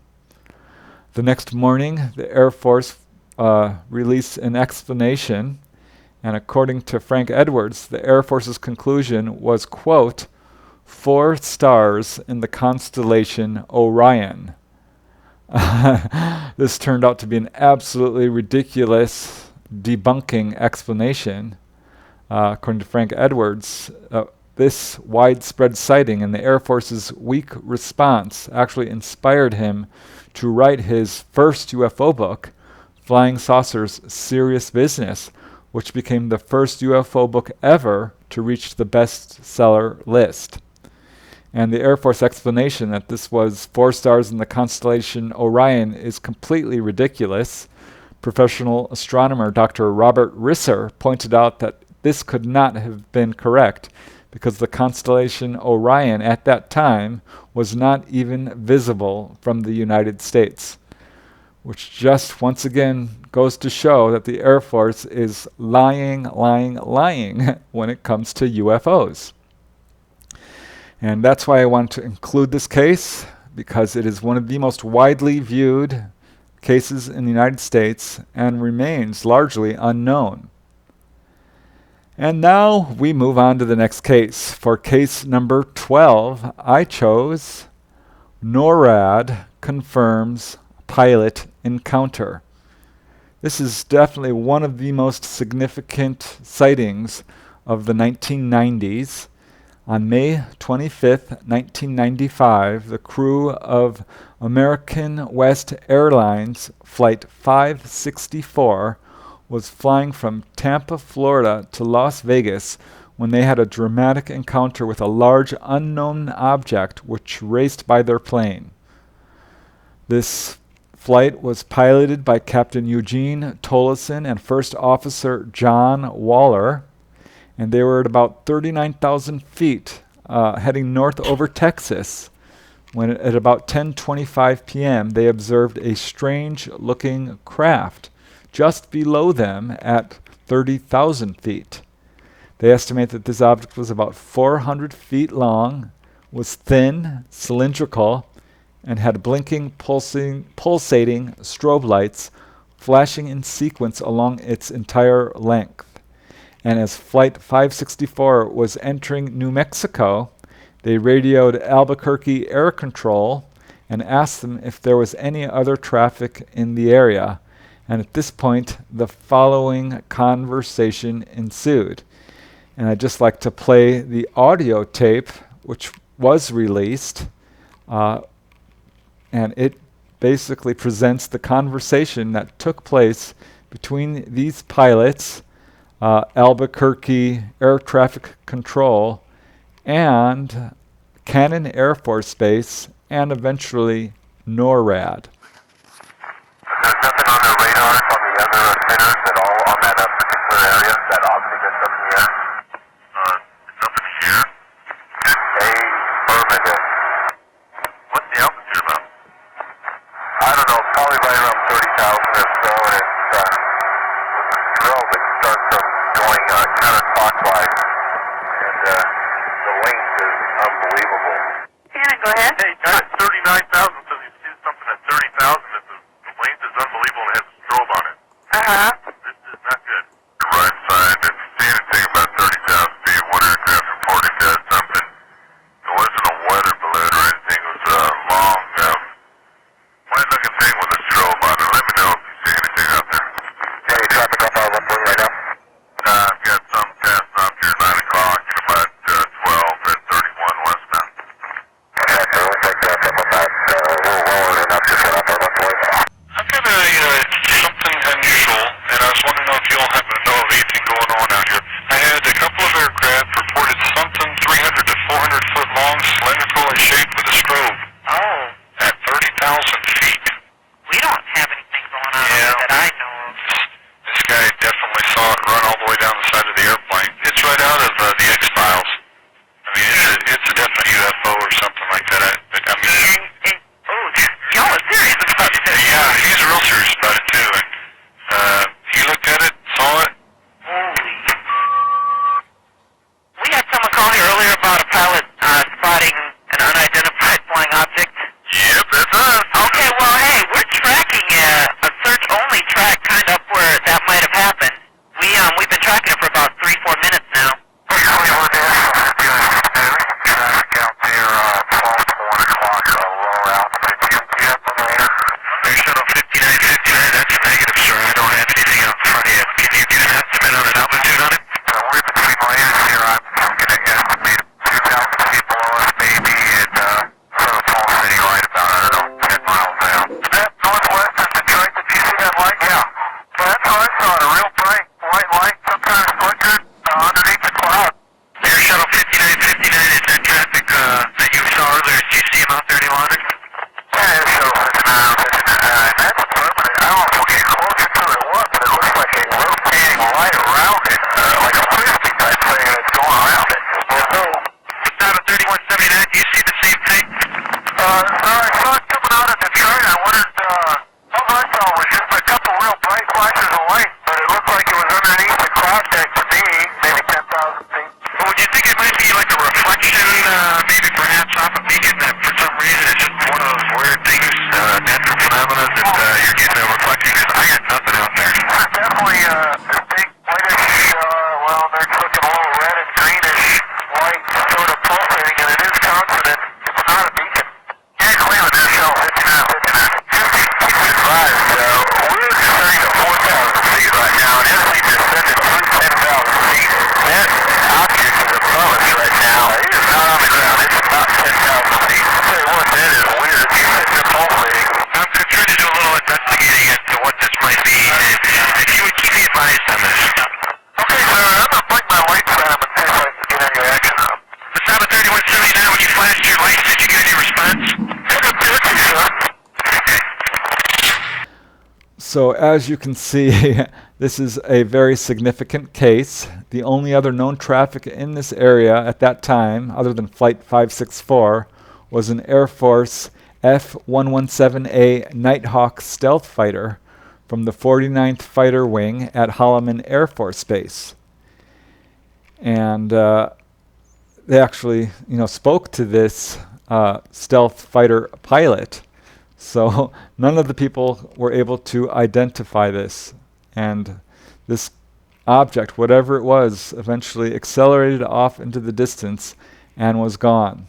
The next morning, the Air Force released an explanation, and according to Frank Edwards, the Air Force's conclusion was, quote, 4 stars in the constellation Orion. This turned out to be an absolutely ridiculous debunking explanation. According to Frank Edwards, this widespread sighting and the Air Force's weak response actually inspired him to write his first UFO book, Flying Saucers: Serious Business, which became the first UFO book ever to reach the bestseller list. And the Air Force explanation that this was 4 stars in the constellation Orion is completely ridiculous. Professional astronomer Dr. Robert Risser pointed out that this could not have been correct because the constellation Orion at that time was not even visible from the United States, which just once again goes to show that the Air Force is lying when it comes to UFOs. And that's why I want to include this case, because it is one of the most widely viewed cases in the United States and remains largely unknown. And now we move on to the next case. For case number 12, I chose NORAD confirms pilot encounter. This is definitely one of the most significant sightings of the 1990s. On May 25th, 1995, the crew of American West Airlines Flight 564 was flying from Tampa, Florida to Las Vegas when they had a dramatic encounter with a large unknown object which raced by their plane. This flight was piloted by Captain Eugene Tolleson and First Officer John Waller, and they were at about 39,000 feet heading north over Texas when at about 10:25 p.m. they observed a strange-looking craft just below them at 30,000 feet. They estimate that this object was about 400 feet long, was thin, cylindrical, and had blinking, pulsating strobe lights flashing in sequence along its entire length. And as Flight 564 was entering New Mexico, they radioed Albuquerque Air Control and asked them if there was any other traffic in the area. And at this point, the following conversation ensued. And I'd just like to play the audio tape, which was released, and it basically presents the conversation that took place between these pilots, Albuquerque Air Traffic Control, and Cannon Air Force Base, and eventually NORAD. There's nothing on the radars on the other spinners at all on that particular area, that obviously gets up in the air? It's up in the air? Affirmative. What's the altitude about? I don't know, probably right around 30,000 or so, and it's with a drill that starts them going counterclockwise, and the length is unbelievable. Yeah, go ahead. Hey, that's 39,000, so you see something at 30,000, the length is unbelievable and it has a strobe on it. Uh-huh. This is not good. Right side, if you see anything about 30,000 feet, one aircraft reported that something, it wasn't a weather balloon or anything, it was a long, white-looking thing with a strobe on it. Let me know if you see anything out there. Yeah, you traffic off our 1 right now? I've got some passing off here 9 o'clock and about 12 at 31 westbound. Okay, so it looks like that's up about a little lower than up to set up our 1 I've got something unusual, and I was wondering if you all happen to know of anything going on out here. I had a couple of aircraft reported something 300 to 400 foot long, cylindrical in shape with a strobe. Oh. At 30,000 feet. We don't have anything going on over that I know of. This guy definitely saw it run all the way down the side of the airplane. It's right out of the X-Files. I mean, it's a definite UFO or something like that. Y'all are serious about this. Yeah, he's real serious about it too. And he looked at it, saw it. Holy. We had someone call here earlier about a pilot spotting an unidentified flying object. Yep, that's us. Okay, well, hey, we're tracking a search-only track kind of up where that might have happened. We've been tracking it for about 3-4 minutes now. Traffic out there, 12 to 1 o'clock, lower altitude. Do you have something there? Air Shuttle 5959, that's a negative, sir. I don't have anything out in front of you. Can you get an estimate on an altitude on it? We're between layers here. I'm going to estimate 2,000 feet below us, maybe, and sort of small city right about, I don't know, 10 miles out. Is that northwest of Detroit? Did you see that light? Yeah. Well, that's what I saw, a real bright white light, sometimes flickered underneath the cloud. Air Shuttle 5959, is that traffic that you saw earlier? Did you see him out there any longer? Yeah, it's so 59, that's permanent. I don't know if we'll get closer to it or what, but it looks like a rotating light around it, like a frisbee type thing that's going around it. So, Out of 3179, do you see the same thing? I saw it coming out of Detroit. I wondered, all I saw was just a couple real bright flashes of light, but it looked like it was underneath the cloud deck to me, maybe 10,000 feet. Well, would you think it might be like a reflection, maybe perhaps off a beacon that for some reason it's just one of those weird things, natural phenomena that you're getting a reflection? Because I got nothing out there. Definitely this big whitish, well, they're looking a little red and greenish light sort of pulsating, and it is constant. It's not a beacon. Yeah, Cleveland, Air Shuttle 5959. Keep it advised, we're descending to 4,000 feet right now, and as we descended through 10,000 feet, that object is above us right now. It is not on the ground. It's about 10,000 feet. I'll tell you what, that is weird. You're sitting there pulsating. I'm trying to do a little investigating into what this might be. If you would keep me advised on this. Okay, sir, I'm going to blink my lights on and see if I can get any reaction on them. The Saba 3179, when you flashed your lights, did you get any response? So as you can see, this is a very significant case. The only other known traffic in this area at that time, other than Flight 564, was an Air Force F-117A Nighthawk stealth fighter from the 49th Fighter Wing at Holloman Air Force Base. And they actually, spoke to this stealth fighter pilot. So none of the people were able to identify this. And this object, whatever it was, eventually accelerated off into the distance and was gone.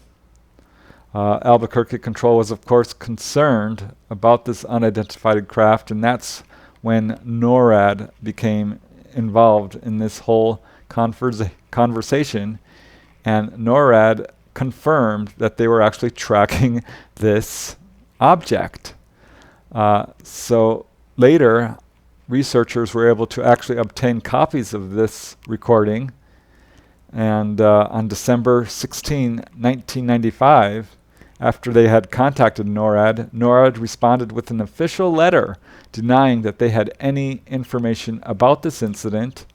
Albuquerque Control was, of course, concerned about this unidentified craft, and that's when NORAD became involved in this whole conversation, and NORAD confirmed that they were actually tracking this object. So later, researchers were able to actually obtain copies of this recording, and on December 16, 1995, after they had contacted NORAD, NORAD responded with an official letter denying that they had any information about this incident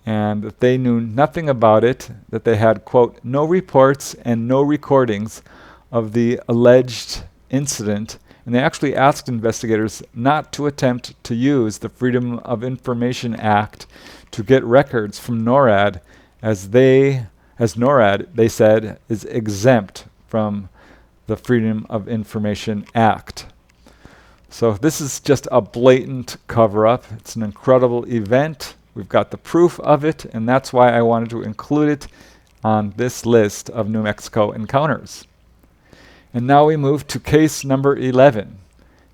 and that they knew nothing about it, that they had, quote, no reports and no recordings of the alleged incident. And they actually asked investigators not to attempt to use the Freedom of Information Act to get records from NORAD, as NORAD, they said, is exempt from the Freedom of Information Act. So this is just a blatant cover-up. It's an incredible event. We've got the proof of it, and that's why I wanted to include it on this list of New Mexico encounters. And now we move to case number 11.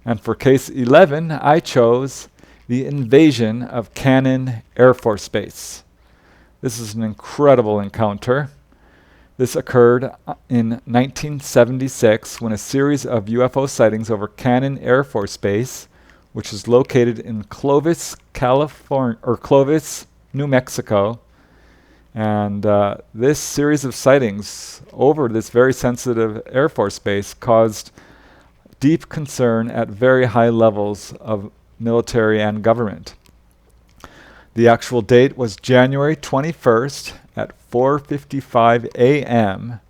And for case 11, I chose the invasion of Cannon Air Force Base. This is an incredible encounter. This occurred in 1976 when a series of UFO sightings over Cannon Air Force Base, which is located in Clovis, New Mexico. And this series of sightings over this very sensitive Air Force base caused deep concern at very high levels of military and government. The actual date was January 21st at 4:55 a.m.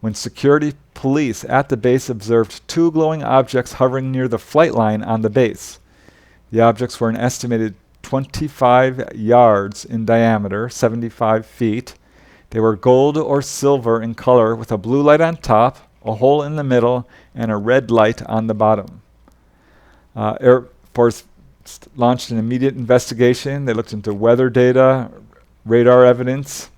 when security police at the base observed two glowing objects hovering near the flight line on the base. The objects were an estimated 25 yards in diameter, 75 feet. They were gold or silver in color with a blue light on top, a hole in the middle, and a red light on the bottom. Air Force launched an immediate investigation. They looked into weather data, radar evidence,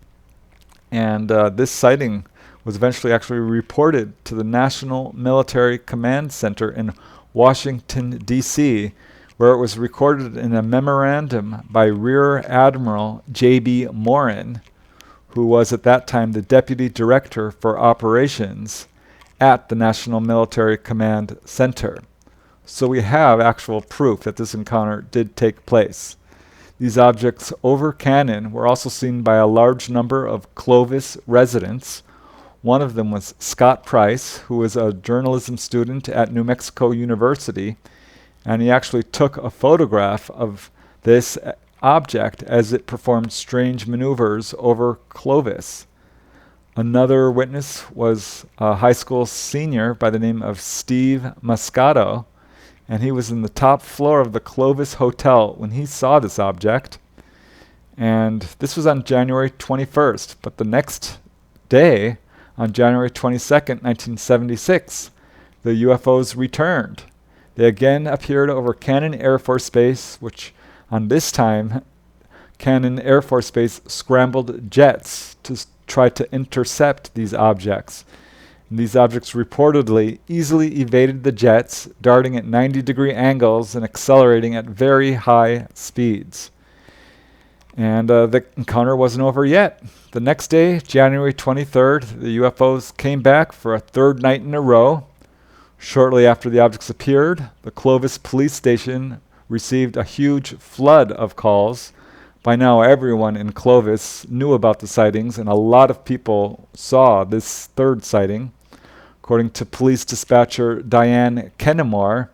and this sighting was eventually actually reported to the National Military Command Center in Washington, D.C., where it was recorded in a memorandum by Rear Admiral J.B. Morin, who was at that time the Deputy Director for Operations at the National Military Command Center. So we have actual proof that this encounter did take place. These objects over Cannon were also seen by a large number of Clovis residents. One of them was Scott Price, who was a journalism student at New Mexico University, and he actually took a photograph of this object as it performed strange maneuvers over Clovis. Another witness was a high school senior by the name of Steve Moscato, and he was in the top floor of the Clovis Hotel when he saw this object. And this was on January 21st, but the next day, on January 22nd, 1976, the UFOs returned. They again appeared over Cannon Air Force Base, which on this time, Cannon Air Force Base scrambled jets to try to intercept these objects. And these objects reportedly easily evaded the jets, darting at 90-degree angles and accelerating at very high speeds. And the encounter wasn't over yet. The next day, January 23rd, the UFOs came back for a third night in a row. Shortly after the objects appeared, the Clovis police station received a huge flood of calls. By now, everyone in Clovis knew about the sightings, and a lot of people saw this third sighting. According to police dispatcher Diane Kennemore,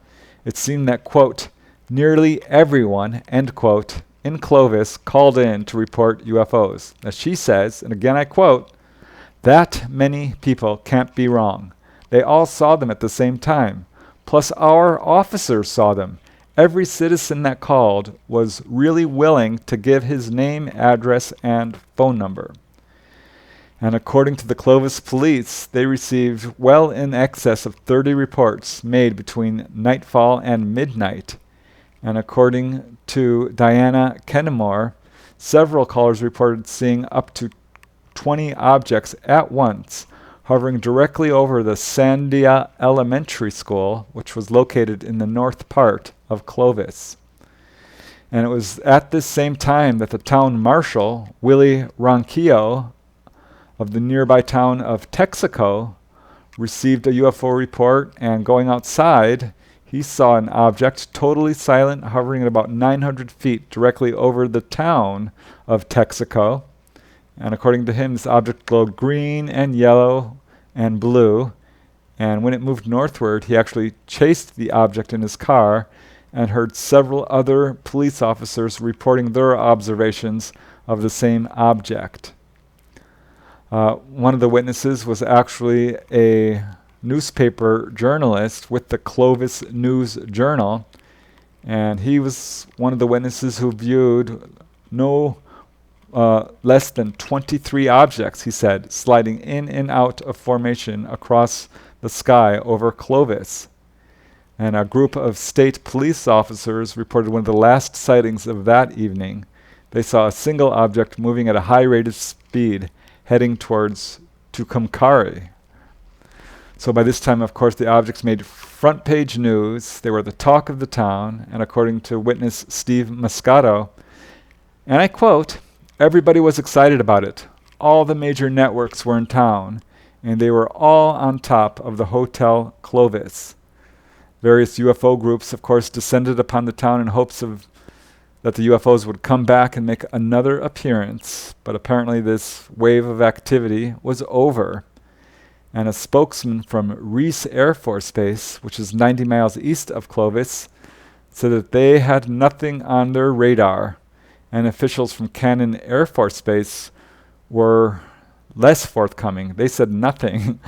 it seemed that, quote, nearly everyone, end quote, in Clovis called in to report UFOs. As she says, and again I quote, that many people can't be wrong. They all saw them at the same time. Plus our officers saw them. Every citizen that called was really willing to give his name, address, and phone number. And according to the Clovis police, they received well in excess of 30 reports made between nightfall and midnight. And according to Diana Kennemore, Several callers reported seeing up to 20 objects at once hovering directly over the Sandia Elementary School, which was located in the north part of Clovis. And it was at this same time that the town marshal, Willie Ronquillo, of the nearby town of Texaco, received a UFO report, and going outside, he saw an object totally silent hovering at about 900 feet directly over the town of Texaco. And according to him, this object glowed green and yellow and blue. And when it moved northward, he actually chased the object in his car and heard several other police officers reporting their observations of the same object. One of the witnesses was actually a newspaper journalist with the Clovis News Journal, and he was one of the witnesses who viewed no less than 23 objects, he said, sliding in and out of formation across the sky over Clovis. And a group of state police officers reported one of the last sightings of that evening. They saw a single object moving at a high rate of speed, heading towards Tucumcari. So by this time, of course, the objects made front page news. They were the talk of the town, and according to witness Steve Moscato, and I quote, "Everybody was excited about it. All the major networks were in town, and they were all on top of the Hotel Clovis." Various UFO groups, of course, descended upon the town in hopes of that the UFOs would come back and make another appearance, but apparently this wave of activity was over. And a spokesman from Reese Air Force Base, which is 90 miles east of Clovis, said that they had nothing on their radar, and officials from Cannon Air Force Base were less forthcoming. They said nothing.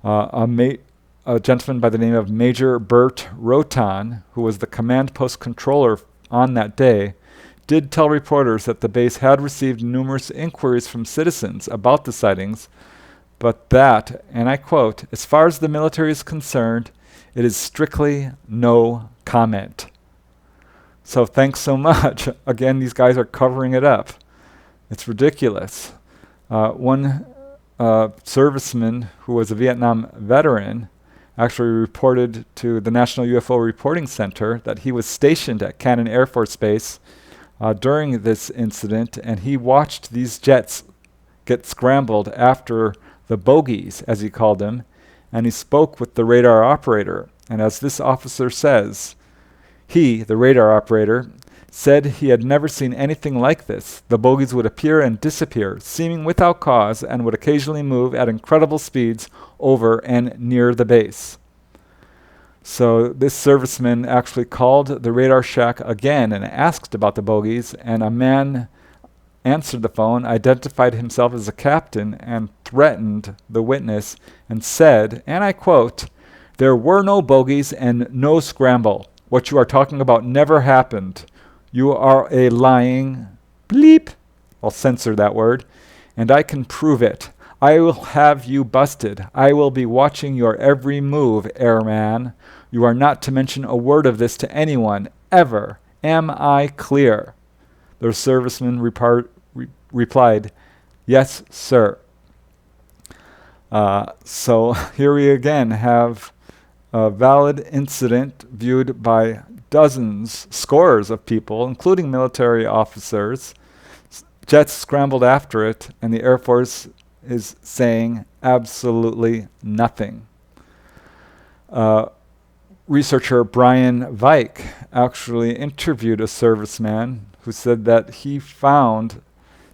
A gentleman by the name of Major Bert Rotan, who was the command post controller on that day, did tell reporters that the base had received numerous inquiries from citizens about the sightings, but that, and I quote, "as far as the military is concerned, it is strictly no comment." So thanks so much. Again, these guys are covering it up. It's ridiculous. One serviceman who was a Vietnam veteran actually reported to the National UFO Reporting Center that he was stationed at Cannon Air Force Base during this incident, and he watched these jets get scrambled after the bogies, as he called them, and he spoke with the radar operator. And as this officer says, he, the radar operator, said he had never seen anything like this. The bogies would appear and disappear, seeming without cause, and would occasionally move at incredible speeds over and near the base. So this serviceman actually called the radar shack again and asked about the bogies, and a man answered the phone, identified himself as a captain, and threatened the witness and said, and I quote, "There were no bogies and no scramble. What you are talking about never happened. You are a lying bleep," I'll censor that word, "and I can prove it. I will have you busted. I will be watching your every move, airman. You are not to mention a word of this to anyone, ever. Am I clear?" The serviceman replied, "Yes, sir." So here we again have a valid incident viewed by dozens, scores of people, including military officers. Jets scrambled after it, and the Air Force is saying absolutely nothing. Researcher Brian Vike actually interviewed a serviceman who said that he found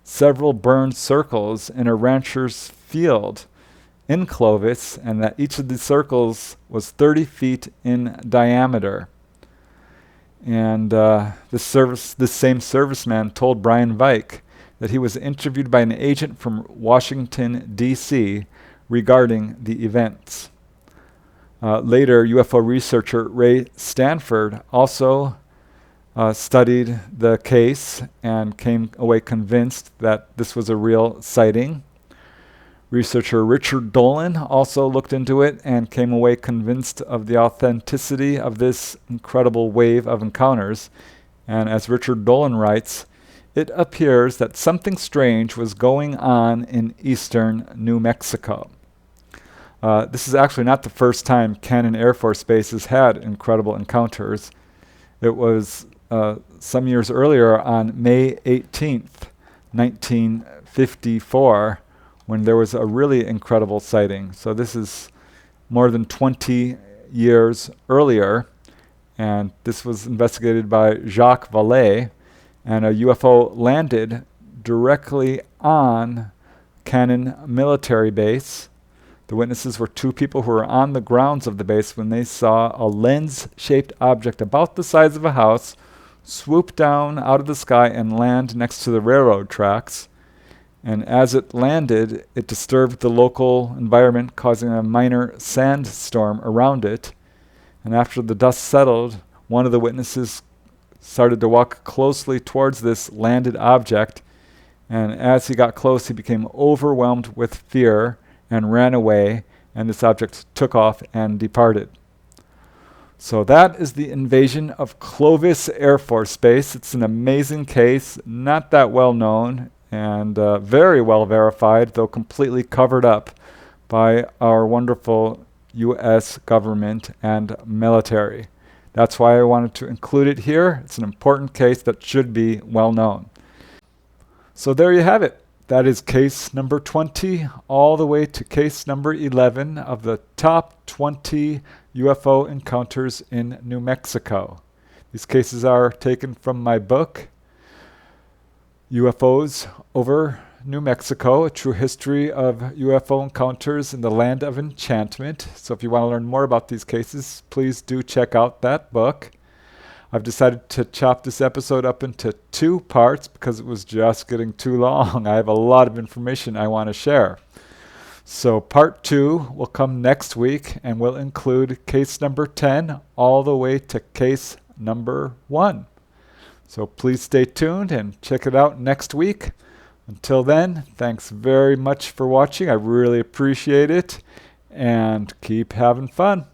several burned circles in a rancher's field in Clovis, and that each of the circles was 30 feet in diameter. And this same serviceman told Brian Vike that he was interviewed by an agent from Washington, D.C. regarding the events. Later, UFO researcher Ray Stanford also studied the case and came away convinced that this was a real sighting. Researcher Richard Dolan also looked into it and came away convinced of the authenticity of this incredible wave of encounters. And as Richard Dolan writes, it appears that something strange was going on in eastern New Mexico. This is actually not the first time Cannon Air Force Base has had incredible encounters. It was some years earlier on May 18th, 1954, when there was a really incredible sighting. So this is more than 20 years earlier, and this was investigated by Jacques Vallée, and a UFO landed directly on Cannon military base. The witnesses were two people who were on the grounds of the base when they saw a lens-shaped object about the size of a house swoop down out of the sky and land next to the railroad tracks. And as it landed, it disturbed the local environment, causing a minor sandstorm around it. And after the dust settled, one of the witnesses started to walk closely towards this landed object. And as he got close, he became overwhelmed with fear and ran away, and this object took off and departed. So that is the invasion of Clovis Air Force Base. It's an amazing case, not that well known, and very well verified, though completely covered up by our wonderful U.S. government and military. That's why I wanted to include it here. It's an important case that should be well known. So there you have it. That is case number 20, all the way to case number 11 of the top 20 UFO encounters in New Mexico. These cases are taken from my book, UFOs Over New Mexico, A True History of UFO Encounters in the Land of Enchantment. So if you want to learn more about these cases, please do check out that book. I've decided to chop this episode up into 2 parts because it was just getting too long. I have a lot of information I want to share. So part 2 will come next week and will include case number 10 all the way to case number 1. So please stay tuned and check it out next week. Until then, thanks very much for watching. I really appreciate it, and keep having fun.